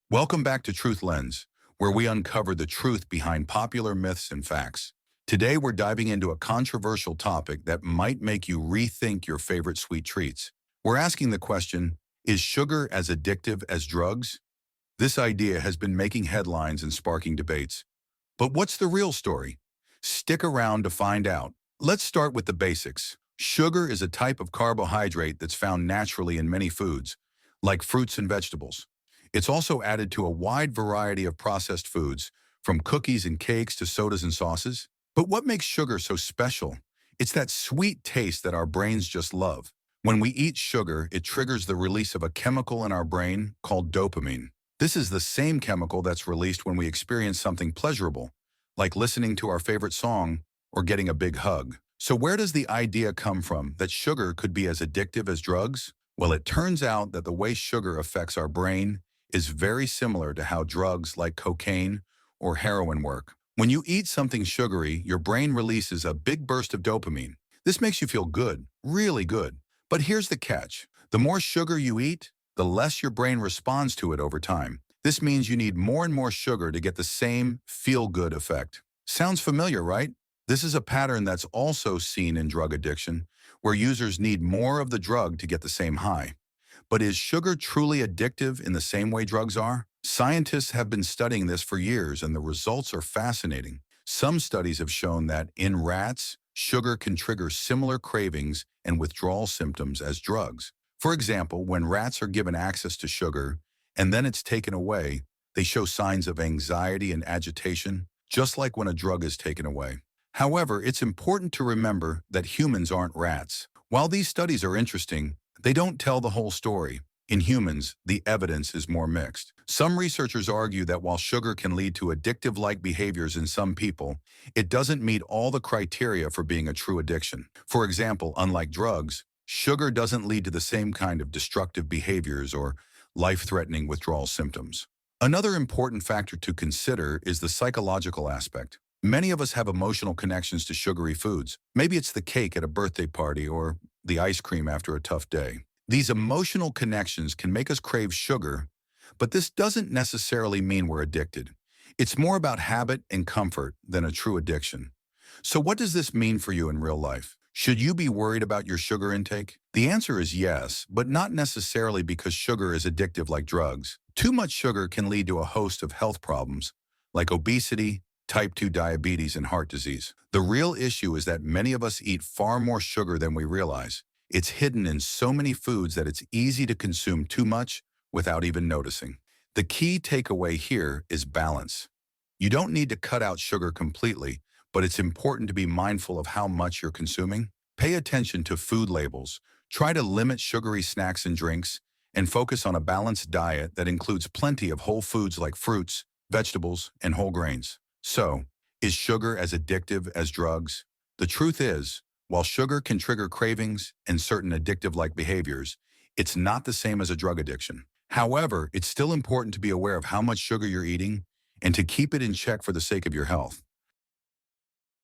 Welcome back to TruthLens, where we uncover the truth behind popular myths and facts. Today, we're diving into a controversial topic that might make you rethink your favorite sweet treats. We're asking the question, is sugar as addictive as drugs? This idea has been making headlines and sparking debates. But what's the real story? Stick around to find out. Let's start with the basics. Sugar is a type of carbohydrate that's found naturally in many foods, like fruits and vegetables. It's also added to a wide variety of processed foods, from cookies and cakes to sodas and sauces. But what makes sugar so special? It's that sweet taste that our brains just love. When we eat sugar, it triggers the release of a chemical in our brain called dopamine. This is the same chemical that's released when we experience something pleasurable, like listening to our favorite song or getting a big hug. So where does the idea come from that sugar could be as addictive as drugs? Well, it turns out that the way sugar affects our brain is very similar to how drugs like cocaine or heroin work. When you eat something sugary, your brain releases a big burst of dopamine. This makes you feel good, really good. But here's the catch. The more sugar you eat, the less your brain responds to it over time. This means you need more and more sugar to get the same feel-good effect. Sounds familiar, right? This is a pattern that's also seen in drug addiction, where users need more of the drug to get the same high. But is sugar truly addictive in the same way drugs are? Scientists have been studying this for years, and the results are fascinating. Some studies have shown that in rats, sugar can trigger similar cravings and withdrawal symptoms as drugs. For example, when rats are given access to sugar and then it's taken away, they show signs of anxiety and agitation, just like when a drug is taken away. However, it's important to remember that humans aren't rats. While these studies are interesting, they don't tell the whole story. In humans, the evidence is more mixed. Some researchers argue that while sugar can lead to addictive-like behaviors in some people, it doesn't meet all the criteria for being a true addiction. For example, unlike drugs, sugar doesn't lead to the same kind of destructive behaviors or life-threatening withdrawal symptoms. Another important factor to consider is the psychological aspect. Many of us have emotional connections to sugary foods. Maybe it's the cake at a birthday party or the ice cream after a tough day. These emotional connections can make us crave sugar, but this doesn't necessarily mean we're addicted. It's more about habit and comfort than a true addiction. So what does this mean for you in real life? Should you be worried about your sugar intake? The answer is yes, but not necessarily because sugar is addictive like drugs. Too much sugar can lead to a host of health problems, like obesity, type 2 diabetes, and heart disease. The real issue is that many of us eat far more sugar than we realize. It's hidden in so many foods that it's easy to consume too much without even noticing. The key takeaway here is balance. You don't need to cut out sugar completely, but it's important to be mindful of how much you're consuming. Pay attention to food labels. Try to limit sugary snacks and drinks, and focus on a balanced diet that includes plenty of whole foods like fruits, vegetables, and whole grains. So, is sugar as addictive as drugs? The truth is, while sugar can trigger cravings and certain addictive-like behaviors, it's not the same as a drug addiction. However, it's still important to be aware of how much sugar you're eating and to keep it in check for the sake of your health.